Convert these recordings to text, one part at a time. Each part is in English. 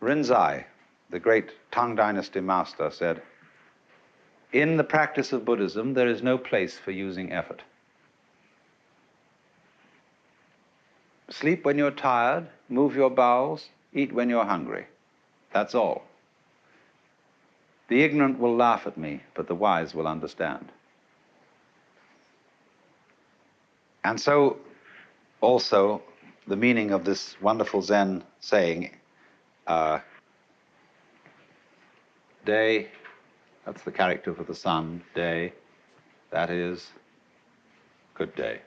Rinzai, the great Tang Dynasty master, said, "In the practice of Buddhism, there is no place for using effort. Sleep when you're tired, move your bowels, eat when you're hungry. That's all. The ignorant will laugh at me, but the wise will understand." And so, also, the meaning of this wonderful Zen saying, day, that's the character for the sun, day, that is good day.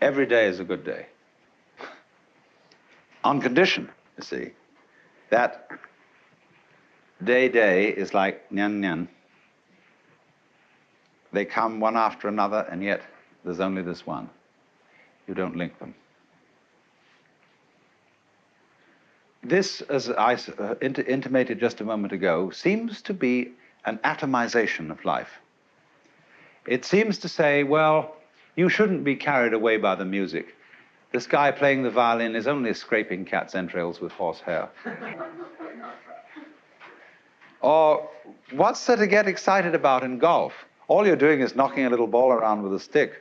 Every day is a good day. On condition, you see, that day is like nyan nyan. They come one after another, and yet there's only this one. You don't link them. This, as I intimated just a moment ago, seems to be an atomization of life. It seems to say, well, you shouldn't be carried away by the music. This guy playing the violin is only scraping cat's entrails with horsehair. Or what's there to get excited about in golf? All you're doing is knocking a little ball around with a stick.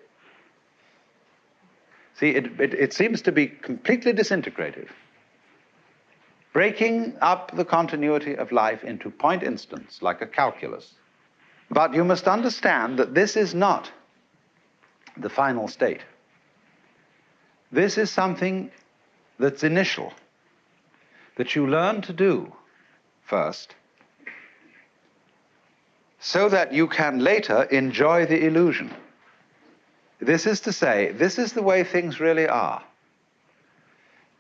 See, it seems to be completely disintegrated, breaking up the continuity of life into point instants, like a calculus. But you must understand that this is not the final state. This is something that's initial, that you learn to do first, so that you can later enjoy the illusion. This is to say, this is the way things really are.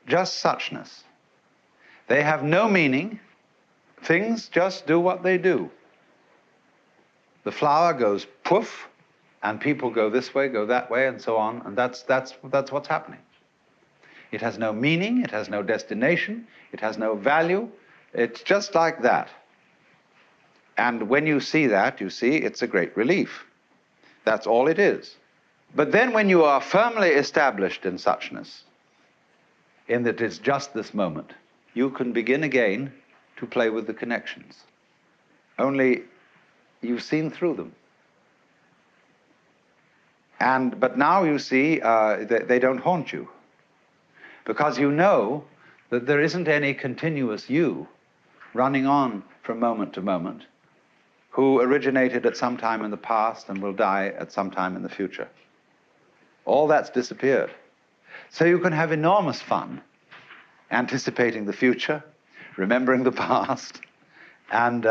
Just suchness. They have no meaning. Things just do what they do. The flower goes poof, and people go this way, go that way, and so on, and that's what's happening. It has no meaning, it has no destination, it has no value. It's just like that. And when you see that, you see it's a great relief. That's all it is. But then when you are firmly established in suchness, in that it's just this moment, you can begin again to play with the connections. Only you've seen through them. But now you see they don't haunt you, because you know that there isn't any continuous you running on from moment to moment, who originated at some time in the past and will die at some time in the future. All that's disappeared. So you can have enormous fun anticipating the future, remembering the past, and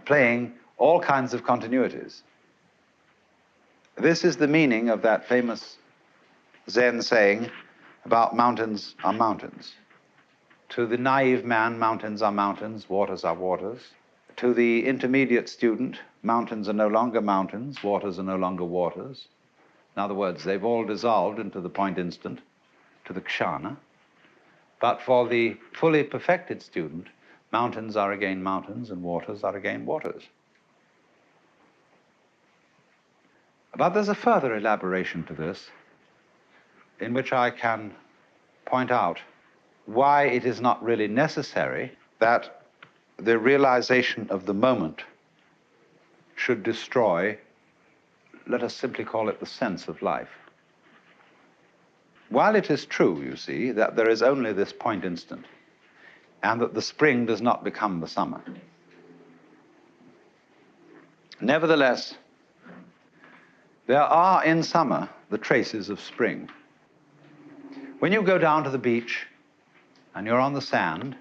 playing all kinds of continuities. This is the meaning of that famous Zen saying about mountains are mountains. To the naive man, mountains are mountains, waters are waters. To the intermediate student, mountains are no longer mountains, waters are no longer waters. In other words, they've all dissolved into the point instant, to the kshana. But for the fully perfected student, mountains are again mountains and waters are again waters. But there's a further elaboration to this, in which I can point out why it is not really necessary that the realization of the moment should destroy, let us simply call it the sense of life. While it is true, you see, that there is only this point instant, and that the spring does not become the summer, nevertheless, there are in summer the traces of spring. When you go down to the beach and you're on the sand,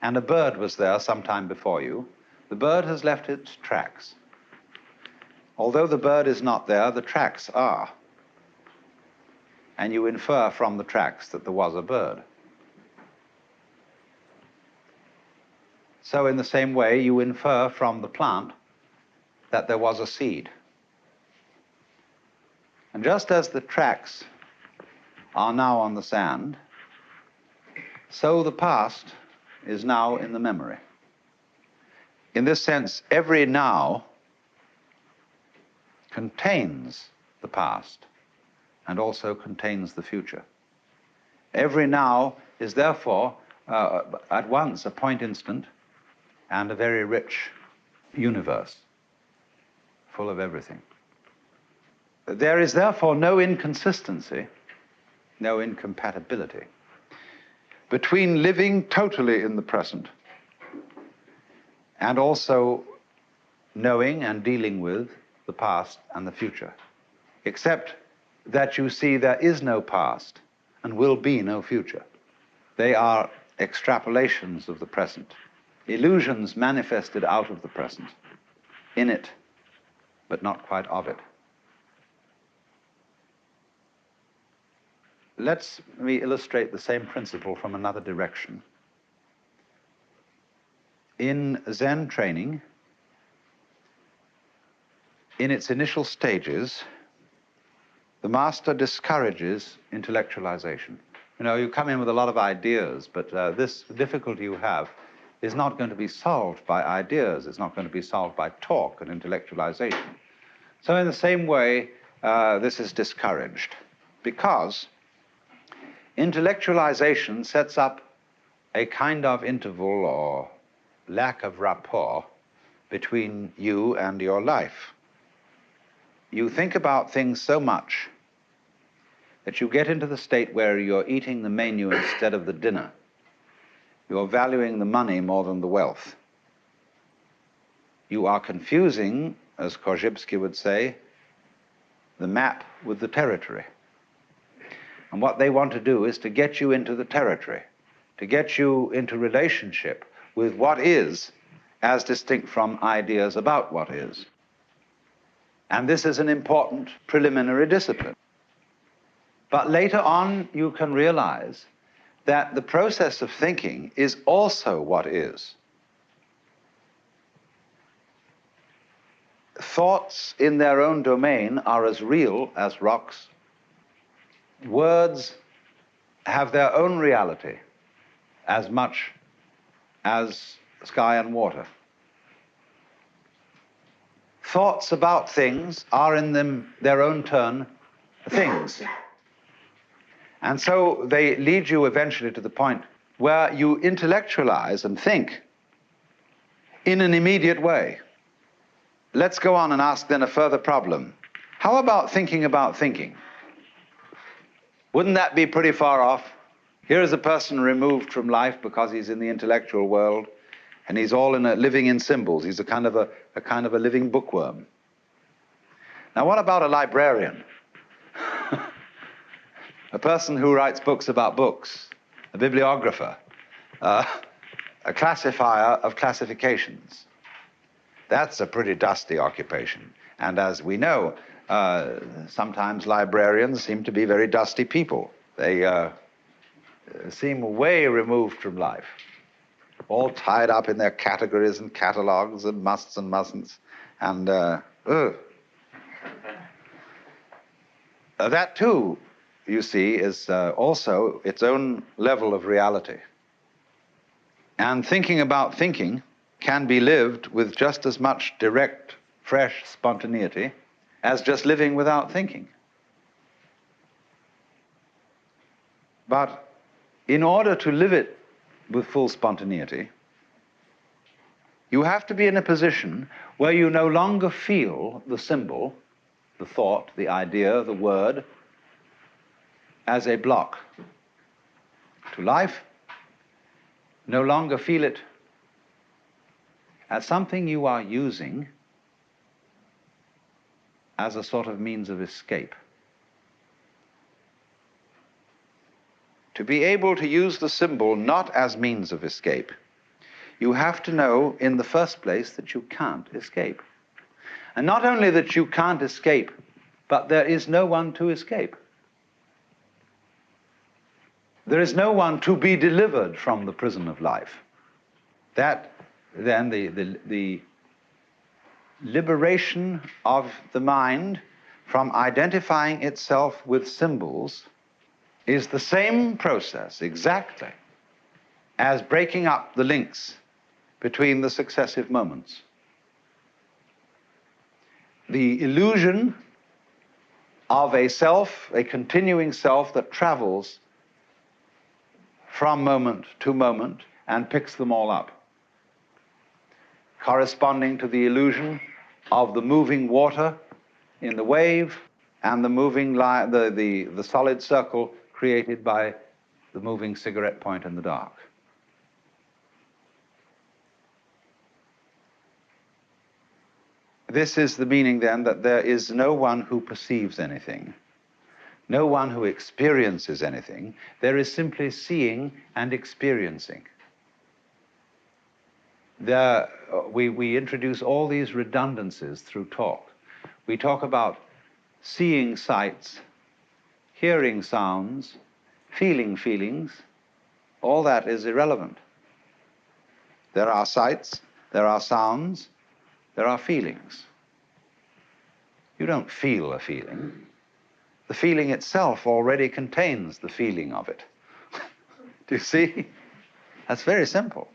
and a bird was there some time before you, the bird has left its tracks. Although the bird is not there, the tracks are. And you infer from the tracks that there was a bird. So in the same way, you infer from the plant that there was a seed. And just as the tracks are now on the sand, so the past is now in the memory. In this sense, every now contains the past and also contains the future. Every now is therefore at once a point instant and a very rich universe, full of everything. There is therefore no inconsistency, no incompatibility between living totally in the present and also knowing and dealing with the past and the future, except that you see there is no past and will be no future. They are extrapolations of the present, illusions manifested out of the present, in it, but not quite of it. Let me illustrate the same principle from another direction. In Zen training, in its initial stages, the master discourages intellectualization. You know, you come in with a lot of ideas, but this difficulty you have is not going to be solved by ideas. It's not going to be solved by talk and intellectualization. So in the same way, this is discouraged, because intellectualization sets up a kind of interval or lack of rapport between you and your life. You think about things so much that you get into the state where you're eating the menu instead of the dinner. You're valuing the money more than the wealth. You are confusing, as Korzybski would say, the map with the territory. And what they want to do is to get you into the territory, to get you into relationship with what is, as distinct from ideas about what is. And this is an important preliminary discipline. But later on, you can realize that the process of thinking is also what is. Thoughts in their own domain are as real as rocks. Words have their own reality as much as sky and water. Thoughts about things are in their own turn things. And so they lead you eventually to the point where you intellectualize and think in an immediate way. Let's go on and ask then a further problem. How about thinking? Wouldn't that be pretty far off? Here is a person removed from life because he's in the intellectual world, and he's all living in symbols. He's a kind of a living bookworm. Now, what about a librarian? A person who writes books about books, a bibliographer, a classifier of classifications. That's a pretty dusty occupation. And as we know, sometimes librarians seem to be very dusty people. They seem way removed from life, all tied up in their categories and catalogs and musts and mustn'ts. And that too, you see, is also its own level of reality. And thinking about thinking can be lived with just as much direct, fresh spontaneity as just living without thinking. But in order to live it with full spontaneity, you have to be in a position where you no longer feel the symbol, the thought, the idea, the word, as a block to life. No longer feel it as something you are using as a sort of means of escape. To be able to use the symbol not as means of escape, you have to know in the first place that you can't escape. And not only that you can't escape, but there is no one to escape. There is no one to be delivered from the prison of life. That, then, the liberation of the mind from identifying itself with symbols is the same process, exactly, as breaking up the links between the successive moments. The illusion of a self, a continuing self that travels from moment to moment and picks them all up, corresponding to the illusion of the moving water in the wave and the moving the solid circle created by the moving cigarette point in the dark. This is the meaning then that there is no one who perceives anything, no one who experiences anything. There is simply seeing and experiencing. We introduce all these redundancies through talk. We talk about seeing sights, hearing sounds, feeling feelings. All that is irrelevant. There are sights, there are sounds, there are feelings. You don't feel a feeling. The feeling itself already contains the feeling of it. Do you see? That's very simple.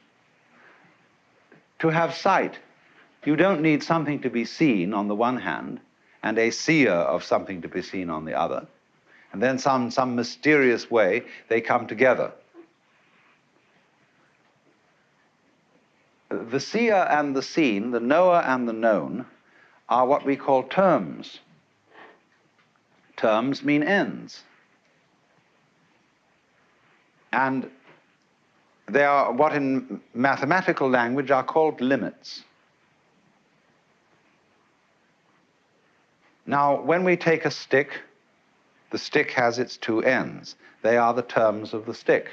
To have sight, you don't need something to be seen on the one hand and a seer of something to be seen on the other. And then some mysterious way they come together. The seer and the seen, the knower and the known, are what we call terms. Terms mean ends. And they are what in mathematical language are called limits. Now, when we take a stick, the stick has its two ends. They are the terms of the stick.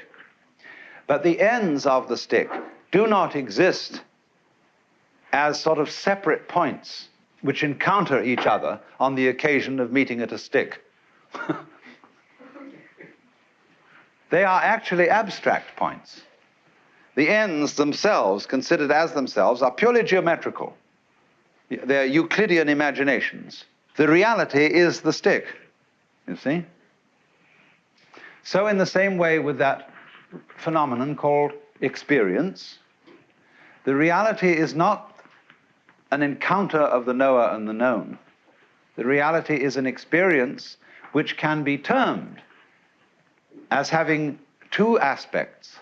But the ends of the stick do not exist as sort of separate points which encounter each other on the occasion of meeting at a stick. They are actually abstract points. The ends themselves, considered as themselves, are purely geometrical. They're Euclidean imaginations. The reality is the stick, you see? So in the same way with that phenomenon called experience, the reality is not an encounter of the knower and the known. The reality is an experience which can be termed as having two aspects,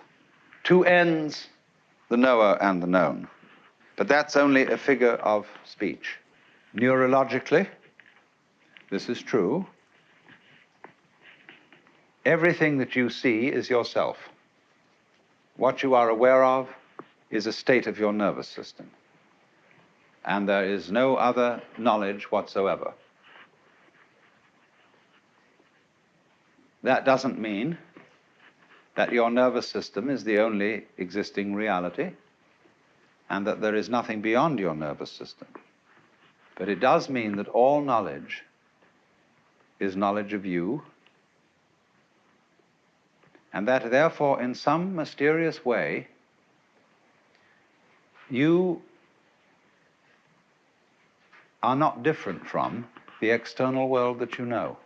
two ends, the knower and the known. But that's only a figure of speech. Neurologically, this is true. Everything that you see is yourself. What you are aware of is a state of your nervous system. And there is no other knowledge whatsoever. That doesn't mean that your nervous system is the only existing reality and that there is nothing beyond your nervous system. But it does mean that all knowledge is knowledge of you, and that therefore in some mysterious way you are not different from the external world that you know.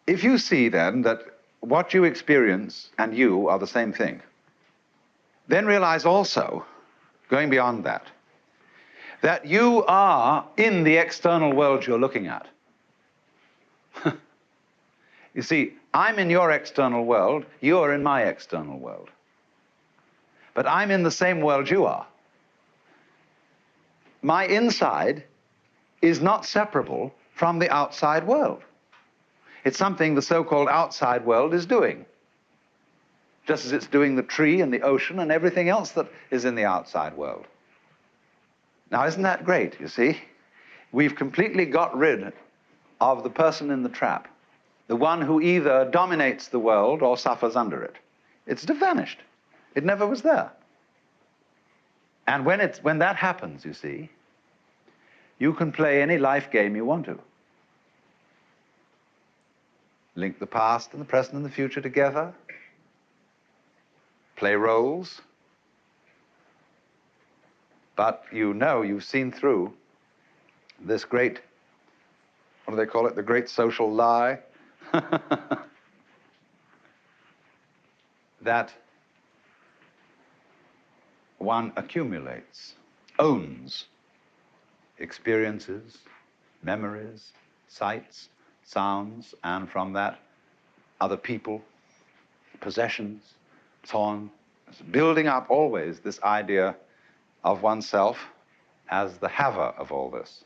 If you see then that what you experience and you are the same thing, then realize also, going beyond that, that you are in the external world you're looking at. You see, I'm in your external world, you're in my external world. But I'm in the same world you are. My inside is not separable from the outside world. It's something the so-called outside world is doing, just as it's doing the tree and the ocean and everything else that is in the outside world. Now, isn't that great, you see? We've completely got rid of the person in the trap, the one who either dominates the world or suffers under it. It's vanished. It never was there. And when that happens, you see, you can play any life game you want to. Link the past and the present and the future together. Play roles. But you know, you've seen through this great, what do they call it, the great social lie, that one accumulates, owns experiences, memories, sights, sounds, and from that, other people, possessions, so on. It's building up always this idea of oneself as the haver of all this.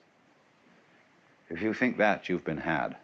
If you think that, you've been had.